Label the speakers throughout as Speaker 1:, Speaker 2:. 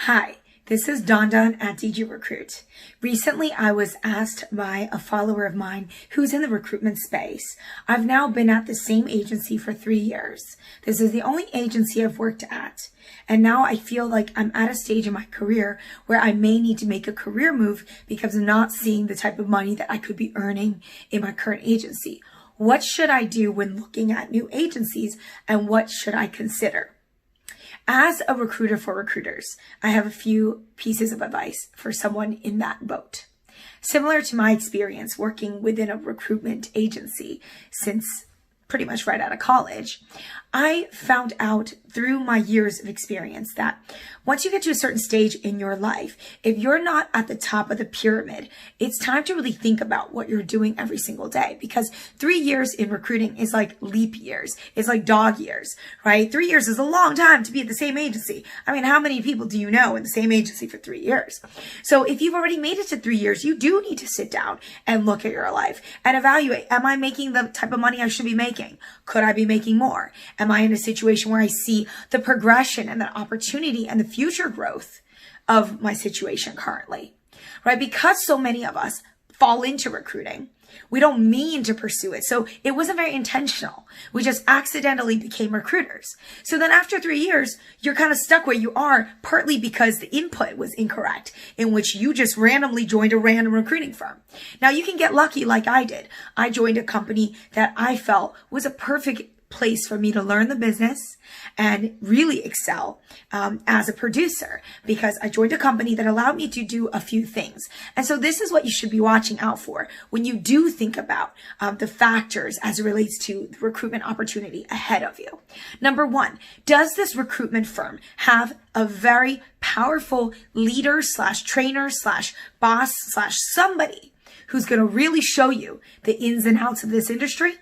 Speaker 1: Hi, this is Dandan at DG Recruit. Recently, I was asked by a follower of mine who's in the recruitment space. I've now been at the same agency for 3 years. This is the only agency I've worked at. And now I feel like I'm at a stage in my career where I may need to make a career move because I'm not seeing the type of money that I could be earning in my current agency. What should I do when looking at new agencies, and what should I consider? As a recruiter for recruiters, I have a few pieces of advice for someone in that boat. Similar to my experience working within a recruitment agency since pretty much right out of college, I found out through my years of experience that once you get to a certain stage in your life, if you're not at the top of the pyramid, it's time to really think about what you're doing every single day, because 3 years in recruiting is like leap years. It's like dog years, right? 3 years is a long time to be at the same agency. I mean, how many people do you know in the same agency for 3 years? So if you've already made it to 3 years, you do need to sit down and look at your life and evaluate, am I making the type of money I should be making? Could I be making more? Am I in a situation where I see the progression and the opportunity and the future growth of my situation currently, right? Because so many of us fall into recruiting, we don't mean to pursue it. So it wasn't very intentional. We just accidentally became recruiters. So then after 3 years, you're kind of stuck where you are, partly because the input was incorrect, in which you just randomly joined a random recruiting firm. Now you can get lucky like I did. I joined a company that I felt was a perfect place for me to learn the business and really excel as a producer, because I joined a company that allowed me to do a few things. And so this is what you should be watching out for when you do think about the factors as it relates to the recruitment opportunity ahead of you. Number one, does this recruitment firm have a very powerful leader slash trainer slash boss slash somebody who's going to really show you the ins and outs of this industry?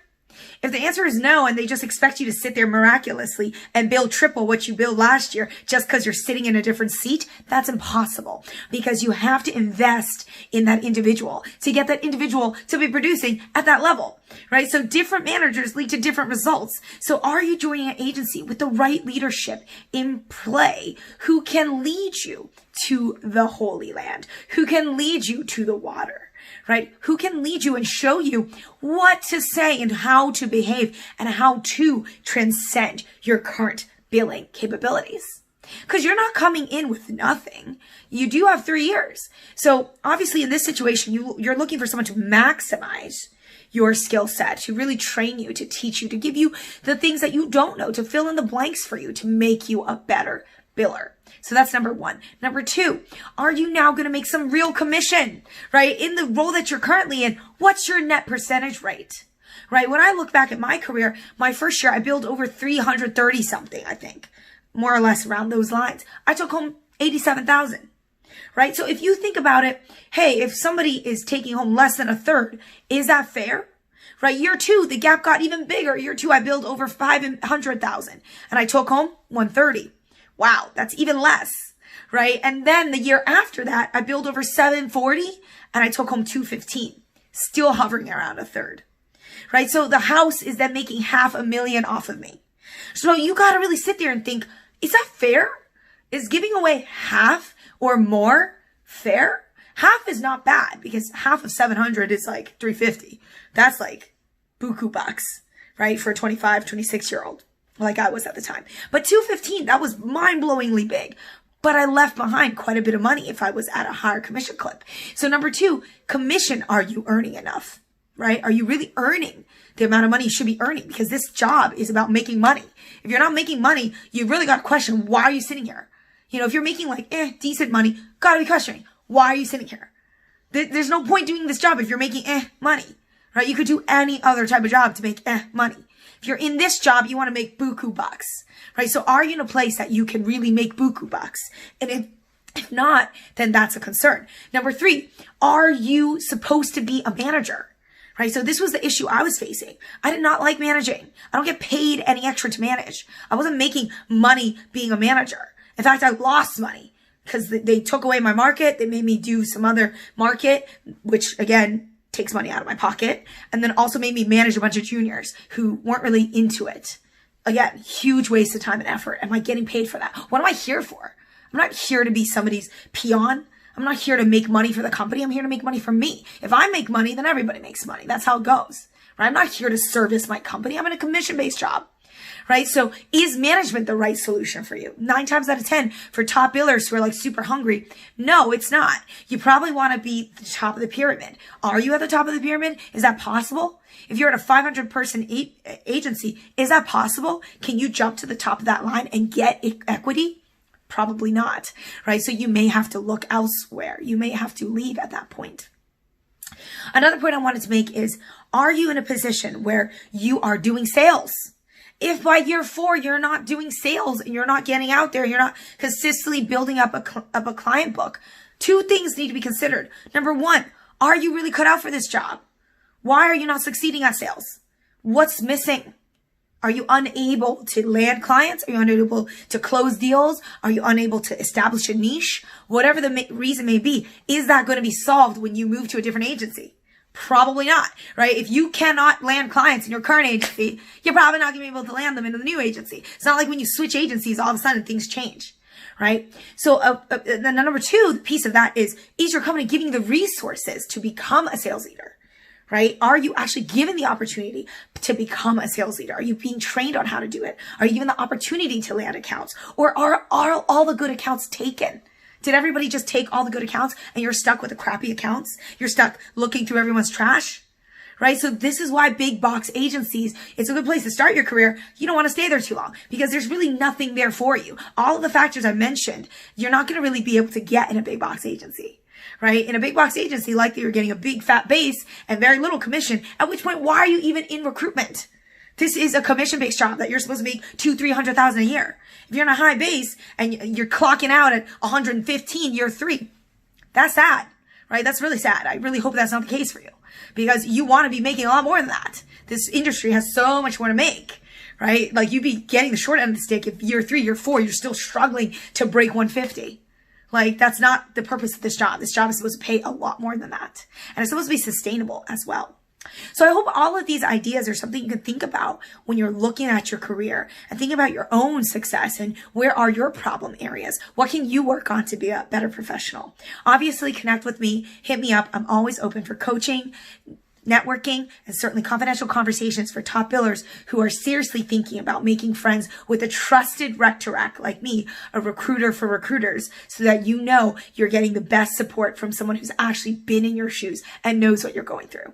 Speaker 1: If the answer is no, and they just expect you to sit there miraculously and build triple what you built last year just because you're sitting in a different seat, that's impossible, because you have to invest in that individual to get that individual to be producing at that level, right? So different managers lead to different results. So are you joining an agency with the right leadership in play who can lead you to the Holy Land, who can lead you to the water? Right? Who can lead you and show you what to say and how to behave and how to transcend your current billing capabilities. Because you're not coming in with nothing. You do have 3 years. So obviously in this situation, you're looking for someone to maximize your skill set, to really train you, to teach you, to give you the things that you don't know, to fill in the blanks for you, to make you a better biller. So that's number one. Number two, are you now going to make some real commission, right? In the role that you're currently in, what's your net percentage rate, right? When I look back at my career, my first year, I billed over 330 something, I think, more or less around those lines. I took home 87,000, right? So if you think about it, hey, if somebody is taking home less than a third, is that fair? Right? Year two, the gap got even bigger. Year two, I billed over 500,000 and I took home 130. Wow, that's even less, right? And then the year after that, I billed over 740 and I took home 215, still hovering around a third, right? So the house is then making $500,000 off of me. So you got to really sit there and think, is that fair? Is giving away half or more fair? Half is not bad, because half of 700 is like 350. That's like buku bucks, right? For a 25, 26-year-old. Like I was at the time. But 215, that was mind-blowingly big. But I left behind quite a bit of money if I was at a higher commission clip. So number two, commission, are you earning enough, right? Are you really earning the amount of money you should be earning? Because this job is about making money. If you're not making money, you really got to question, why are you sitting here? You know, if you're making like decent money, got to be questioning, why are you sitting here? There's no point doing this job if you're making money, right? You could do any other type of job to make money. If you're in this job, you want to make buku bucks, right? So are you in a place that you can really make buku bucks? And if not, then that's a concern. Number three, are you supposed to be a manager, right? So this was the issue I was facing. I did not like managing. I don't get paid any extra to manage. I wasn't making money being a manager. In fact, I lost money because they took away my market. They made me do some other market, which again, takes money out of my pocket, and then also made me manage a bunch of juniors who weren't really into it. Again, huge waste of time and effort. Am I getting paid for that? What am I here for? I'm not here to be somebody's peon. I'm not here to make money for the company. I'm here to make money for me. If I make money, then everybody makes money. That's how it goes, right? I'm not here to service my company. I'm in a commission-based job, right? So is management the right solution for you? 9 times out of 10 for top billers who are like super hungry. No, it's not. You probably want to be the top of the pyramid. Are you at the top of the pyramid? Is that possible? If you're at a 500 person agency, is that possible? Can you jump to the top of that line and get equity? Probably not, right? So you may have to look elsewhere. You may have to leave at that point. Another point I wanted to make is, are you in a position where you are doing sales? If by year 4, you're not doing sales and you're not getting out there, you're not consistently building up a client book, 2 things need to be considered. Number 1, are you really cut out for this job? Why are you not succeeding at sales? What's missing? Are you unable to land clients? Are you unable to close deals? Are you unable to establish a niche? Whatever the reason may be, is that going to be solved when you move to a different agency? Probably not, right? If you cannot land clients in your current agency, you're probably not going to be able to land them in the new agency. It's not like when you switch agencies, all of a sudden things change, right? So the number 2 piece of that is your company giving the resources to become a sales leader? Right? Are you actually given the opportunity to become a sales leader? Are you being trained on how to do it? Are you given the opportunity to land accounts? Or are all the good accounts taken? Did everybody just take all the good accounts and you're stuck with the crappy accounts? You're stuck looking through everyone's trash? Right? So this is why big box agencies, it's a good place to start your career. You don't want to stay there too long because there's really nothing there for you. All of the factors I mentioned, you're not going to really be able to get in a big box agency. Right? In a big box agency, likely you're getting a big fat base and very little commission, at which point, why are you even in recruitment? This is a commission-based job that you're supposed to make $200,000-$300,000 a year. If you're in a high base and you're clocking out at 115 year 3, that's sad, right? That's really sad. I really hope that's not the case for you because you want to be making a lot more than that. This industry has so much more to make, right? Like you'd be getting the short end of the stick if year 3, year 4, you're still struggling to break 150. Like, that's not the purpose of this job. This job is supposed to pay a lot more than that. And it's supposed to be sustainable as well. So I hope all of these ideas are something you can think about when you're looking at your career and think about your own success and where are your problem areas? What can you work on to be a better professional? Obviously, connect with me. Hit me up. I'm always open for coaching, networking, and certainly confidential conversations for top billers who are seriously thinking about making friends with a trusted rec-to-rec like me, a recruiter for recruiters, so that you know you're getting the best support from someone who's actually been in your shoes and knows what you're going through.